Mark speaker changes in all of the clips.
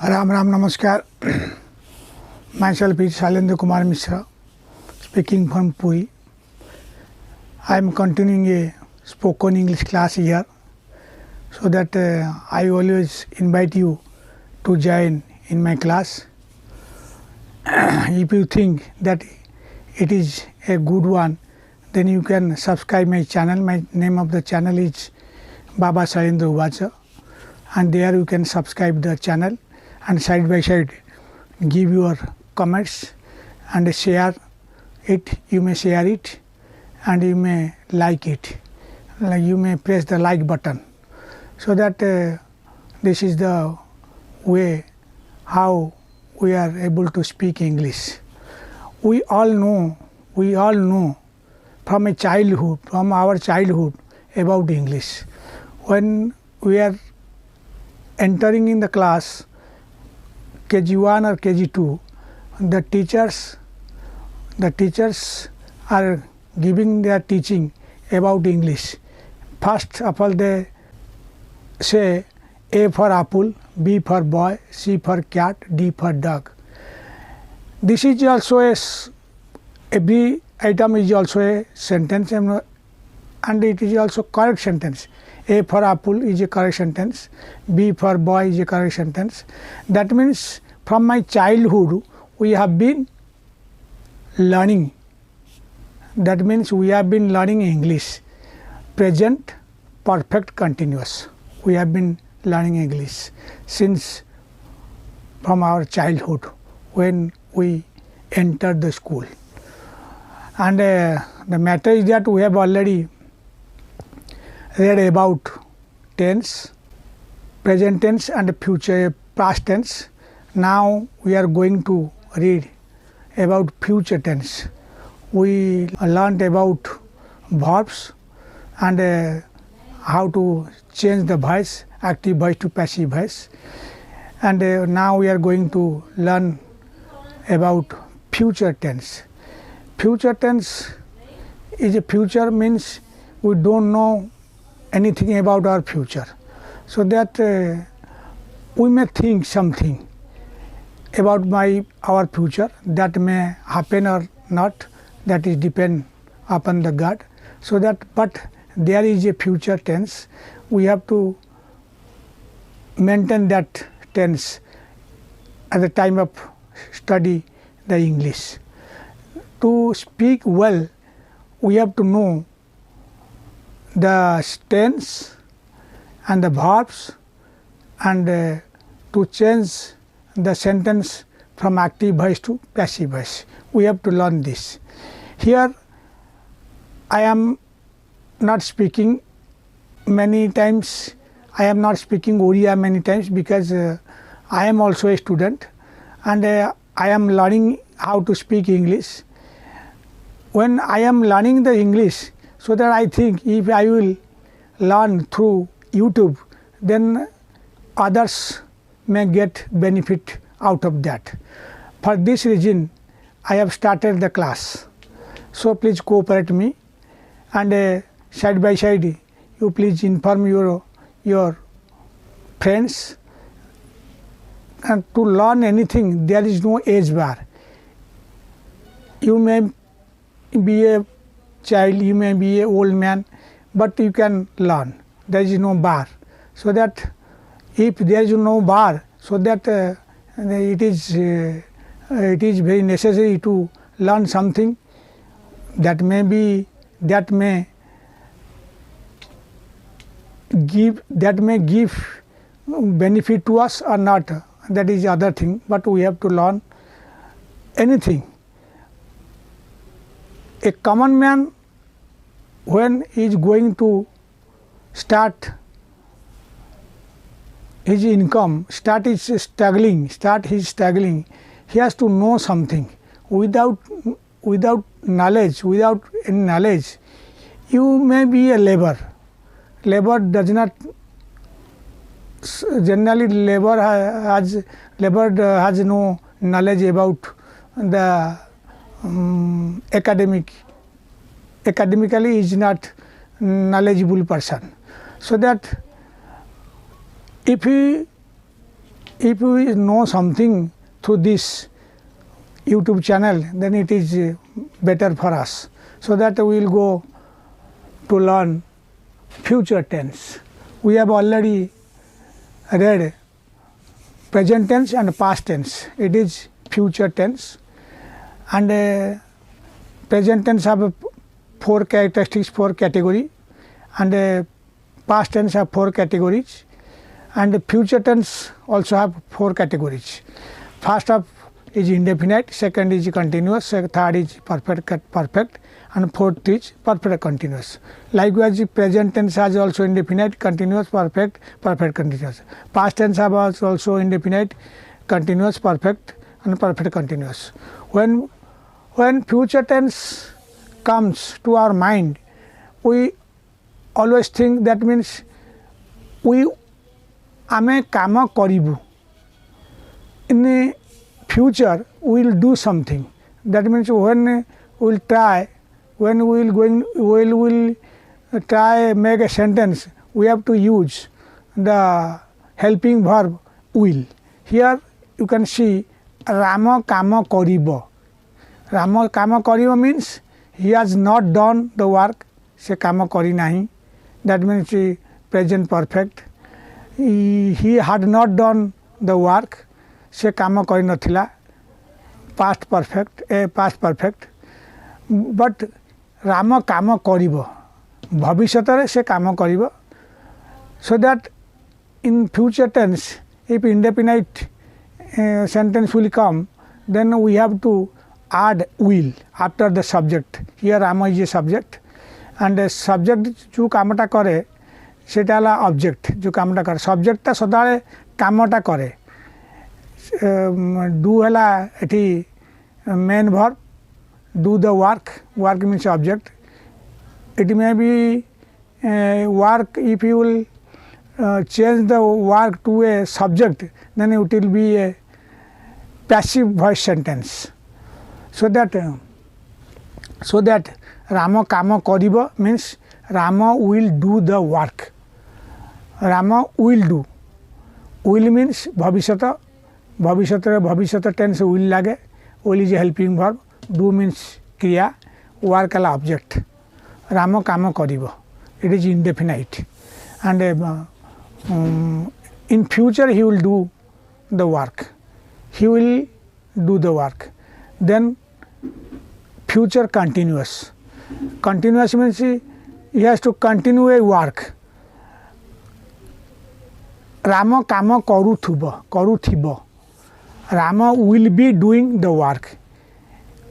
Speaker 1: Ram Ram Namaskar. Myself is Shailendra Kumar Mishra, speaking from Puri. I am continuing a spoken English class here, so that I always invite you to join in my class. If you think that it is a good one, then you can subscribe my channel. My name of the channel is Baba Shailendra Uvacha, and there you can subscribe the channel and side by side give your comments and share it. You may share it and you may like it. Like you may press the like button, so that this is the way how we are able to speak English. We all know from our childhood about English. When we are entering in the class KG1 or KG2, the teachers are giving their teaching about English. First of all, they say A for apple, B for boy, C for cat, D for dog. This is also every item is also a sentence, and it is also correct sentence. A for apple is a correct sentence, B for boy is a correct sentence. That means from my childhood we have been learning. That means we have been learning English, present, perfect, continuous. We have been learning English since from our childhood when we entered the school. And the matter is that we have already read about tense, present tense and future past tense. Now we are going to read about future tense. We learned about verbs and how to change the voice, active voice to passive voice. And now we are going to learn about future tense. Future tense is a future means we don't know anything about our future, so that we may think something about our future that may happen or not. That is depend upon the God. So that, but there is a future tense. We have to maintain that tense at the time of study the English. To speak well, we have to know the tense and the verbs, and to change the sentence from active voice to passive voice. We have to learn this. Here I am not speaking many times. I am not speaking Oriya many times because I am also a student, and I am learning how to speak English. When I am learning the English, so that I think if I will learn through YouTube, then others may get benefit out of that. For this reason, I have started the class. So please cooperate me, and side by side you please inform your friends. And to learn anything, there is no age bar. You may be a child, you may be an old man, but you can learn. There is no bar. So that if there is no bar, so that it is very necessary to learn something that may give benefit to us or not. That is the other thing. But we have to learn anything. A common man, when he is going to start his income, start his struggling, he has to know something. Without knowledge, without any knowledge, you may be a labor. Labor does not generally has no knowledge about the academically is not knowledgeable person. So that if he if we know something through this YouTube channel, then it is better for us. So that we will go to learn future tense. We have already read present tense and past tense. It is future tense, and present tense have 4 characteristics, 4 category, and past tense have 4 categories, and future tense also have 4 categories. First up is indefinite, second is continuous, third is perfect, and fourth is perfect continuous. Likewise, present tense has also indefinite, continuous, perfect, continuous. Past tense have also indefinite, continuous, perfect, and perfect continuous. When future tense comes to our mind, we always think that means ame kama karibu. In the future, we will do something. That means when we will try, when we will try make a sentence, we have to use the helping verb will. Here you can see Rama kama karibo. Rama kama karibo means he has not done the work. Se kama kari nahi. That means present perfect. He had not done the work. Se kama kari nathila. Past perfect. Past perfect. But Rama kama karibo. Bhavishyatare se kama karibo. So that in future tense, if indefinite sentence will come, then we have to add will after the subject. Here Rama is a subject, and the subject जो कामटा करे सेटा ला object जो कामटा करे subject ता सदाळे कामटा करे do हला एठी main verb do the work means object. It may be work if you will change the work to a subject, then it will be a passive voice sentence. So that Rama kama karibo means Rama will do the work. Rama will do. Will means bhavishyata. Bhavishyata tense will lage. Will is a helping verb. Do means kriya. Work ala object. Rama kama karibo. It is indefinite, and in future he will do the work. He will do the work. Then future continuous. Continuous means he has to continue a work. Rama kama karuthibo. Rama will be doing the work.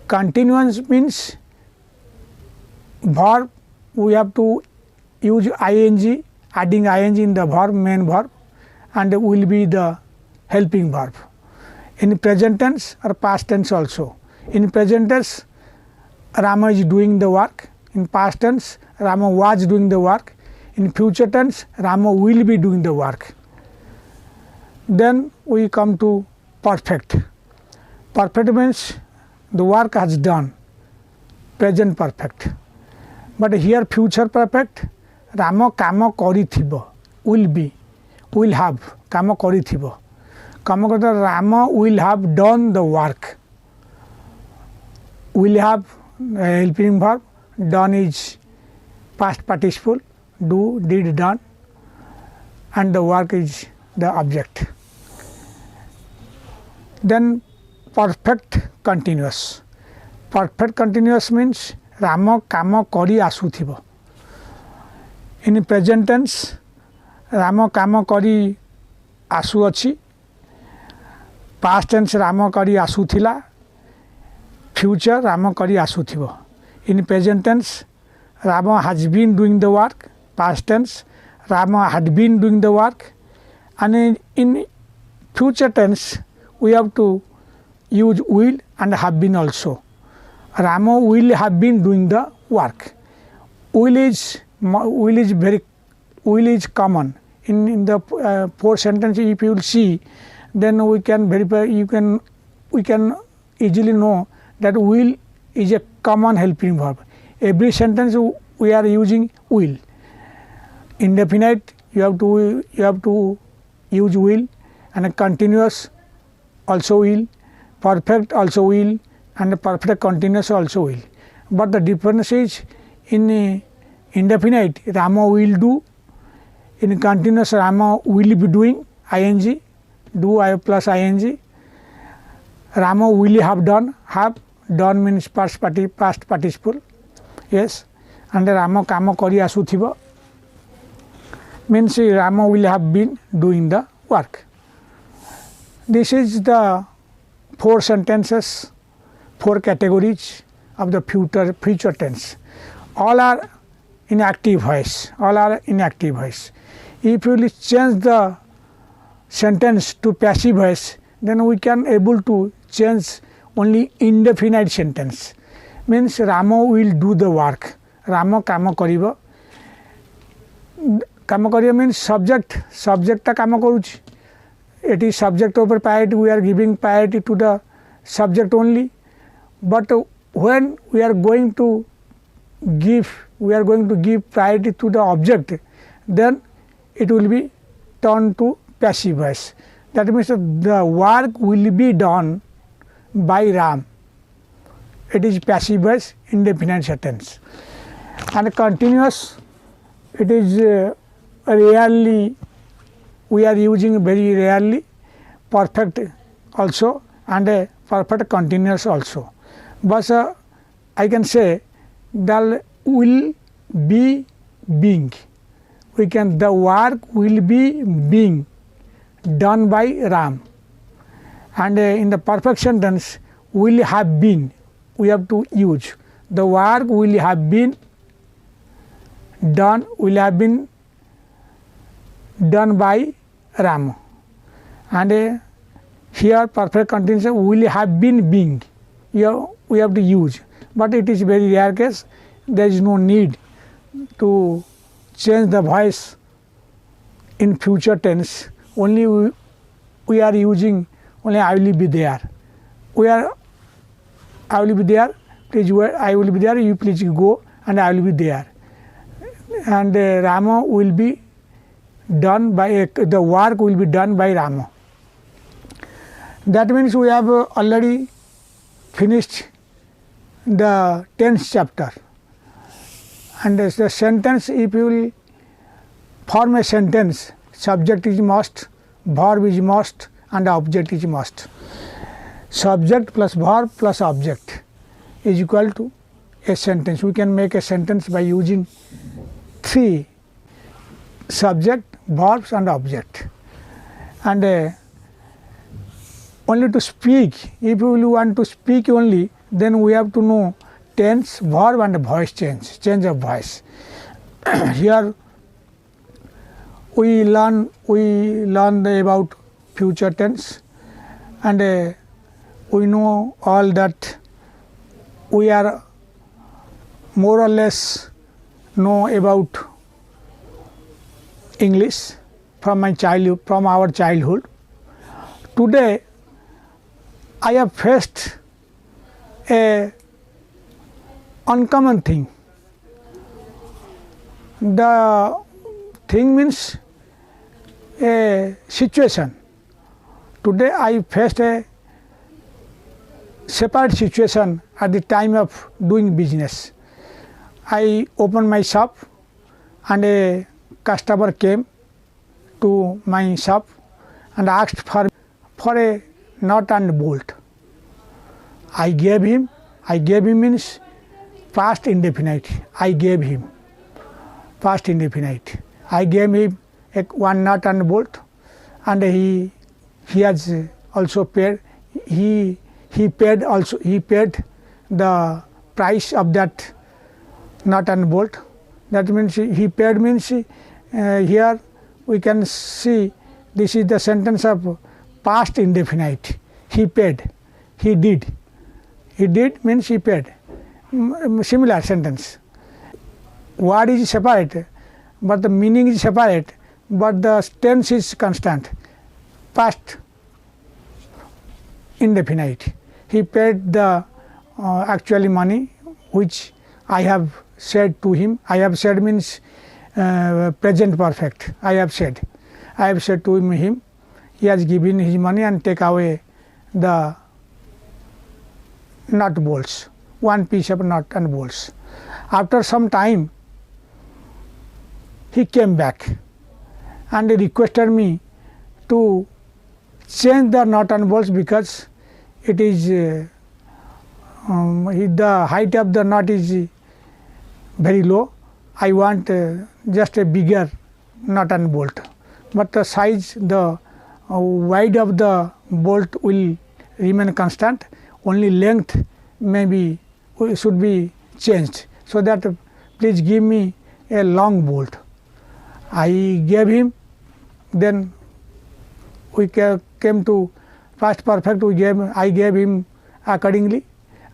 Speaker 1: Continuous means verb, we have to use ing, adding ing in the verb, main verb, and will be the helping verb. In present tense or past tense also. In present tense, Rama is doing the work. In past tense, Rama was doing the work. In future tense, Rama will be doing the work. Then we come to perfect. Perfect means the work has done. Present perfect. But here future perfect, Rama kama karithibo, will be, will have, kama karithibo. Kama kata Rama will have done the work. Will have helping verb, done is past participle, do, did, done, and the work is the object. Then perfect continuous. Perfect continuous means Rama kama kari asuthibo. In present tense, Rama kama kari asu achi. Past tense Rama kari asuthila. Future Rama kari asuthibo. In present tense, Rama has been doing the work. Past tense, Rama had been doing the work. And in future tense, we have to use will and have been also. Rama will have been doing the work. Will is common in the 4 sentences. If you will see, then we can verify. We can easily know that will is a common helping verb. Every sentence we are using will. Indefinite, you have to use will, and continuous also will, perfect also will, and perfect continuous also will. But the difference is in indefinite Rama will do, in continuous Rama will be doing, ing, do I plus ing. Rama will have done means past participle, yes, and Rama kama kari asuthiba means Rama will have been doing the work. This is the 4 sentences, 4 categories of the future tense. All are in active voice, If you will change the sentence to passive voice, then we can able to change only indefinite sentence, means Rama will do the work, Rama kama kariba. Kama kariba means subject ta kama karuchi, it is subject over priority, we are giving priority to the subject only. But when we are going to give priority to the object, then it will be turned to passive voice. That means the work will be done by Ram. It is passive voice, indefinite sentence. And continuous, it is rarely, we are using very rarely, perfect also, and perfect continuous also. But I can say the will be being. The work will be being done by Ram. And in the perfect sentence, will have been, we have to use. The work will have been done by Ram. And here perfect continuous will have been being. Here we have to use, but it is very rare case. There is no need to change the voice in future tense. Only we are using only I will be there. I will be there. Please wait. I will be there. You please go, and I will be there. And Rama will be done by the work will be done by Rama. That means we have already finished the 10th chapter. And the sentence, if you will form a sentence, subject is must, verb is must, and object is must. Subject plus verb plus object is equal to a sentence. We can make a sentence by using 3 subject, verbs, and object. And only to speak, if we want to speak only, then we have to know tense, verb, and voice change of voice. Here we learn about future tense, and we know all that we are more or less know about English from our childhood. Today I have faced a uncommon thing. The thing means a situation. Today I faced a separate situation at the time of doing business. I opened my shop, and a customer came to my shop and asked for a nut and bolt. I gave him means past indefinite. I gave him past indefinite. I gave him one nut and bolt, and he has also paid. He paid the price of that nut and bolt. That means he paid means here we can see this is the sentence of past indefinite. He paid. He did. He did means he paid. Similar sentence. Word is separate, but the meaning is separate, but the tense is constant. Past indefinite. He paid the actually money which I have said to him. I have said means present perfect. I have said to him, he has given his money and take away the nut bolts, one piece of nut and bolts. After some time, he came back and requested me to change the nut and bolts because it is the height of the nut is very low. I want just a bigger nut and bolt, but the size, the width of the bolt will remain constant. Only length maybe should be changed. So that please give me a long bolt. I gave him. Then we came to past perfect. I gave him accordingly,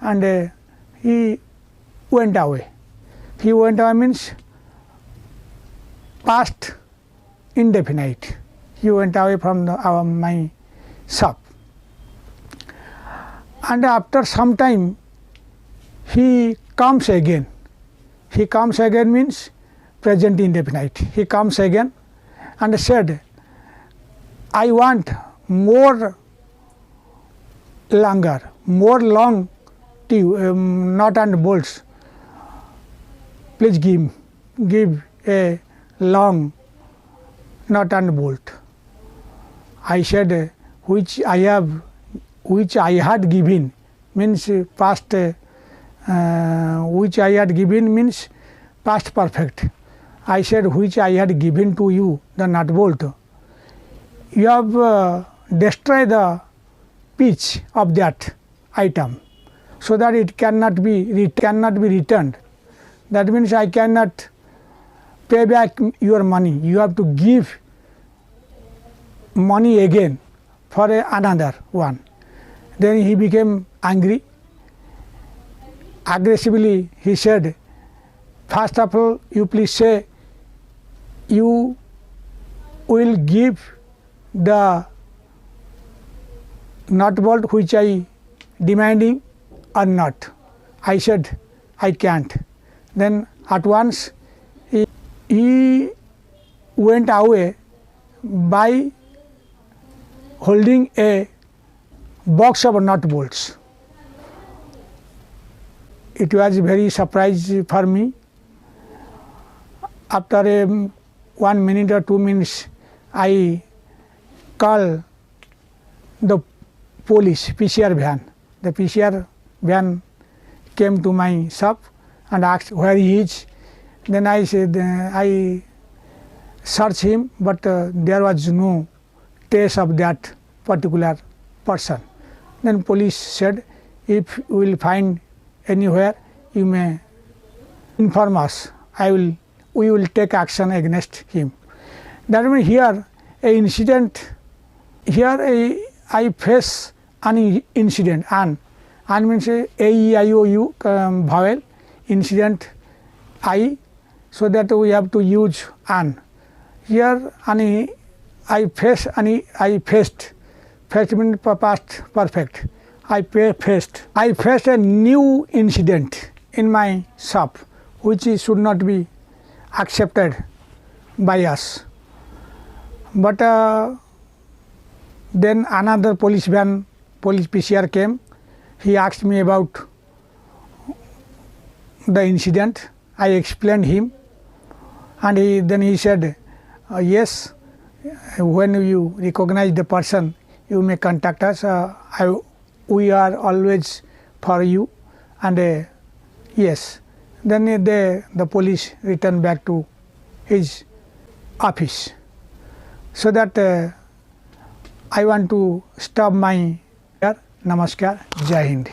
Speaker 1: and he went away. He went away means past indefinite. He went away from my shop. And after some time, he comes again. He comes again means present indefinite. He comes again and said, I want more long nut and bolts. Please give a long nut and bolt. I said, which I had given means past. Which I had given means past perfect. I said, which I had given to you, the nut bolt. You have destroyed the pitch of that item, so that it cannot be returned. That means I cannot pay back your money. You have to give money again for another one. Then he became angry. Aggressively he said, first of all, you please say you will give the nut bolt which I demanding or not. I said, I can't. Then at once he went away by holding a box of nut bolts. It was very surprise for me. After 1 minute or 2 minutes, I called the police PCR van. The PCR van came to my shop and asked where he is. Then I said, I searched him, but there was no trace of that particular person. Then police said, if you will find anywhere, you may inform us. We will take action against him. That means here I face an incident. An means A-E-I-O-U vowel, incident I, so that we have to use an. Here I faced means past perfect. I faced a new incident in my shop which should not be accepted by us. But then another police PCR came. He asked me about the incident. I explained him, and then he said, yes, when you recognize the person, you may contact us. We are always for you, and yes. Then the police returned back to his office. So that I want to stop my Namaskar, Jai Hind.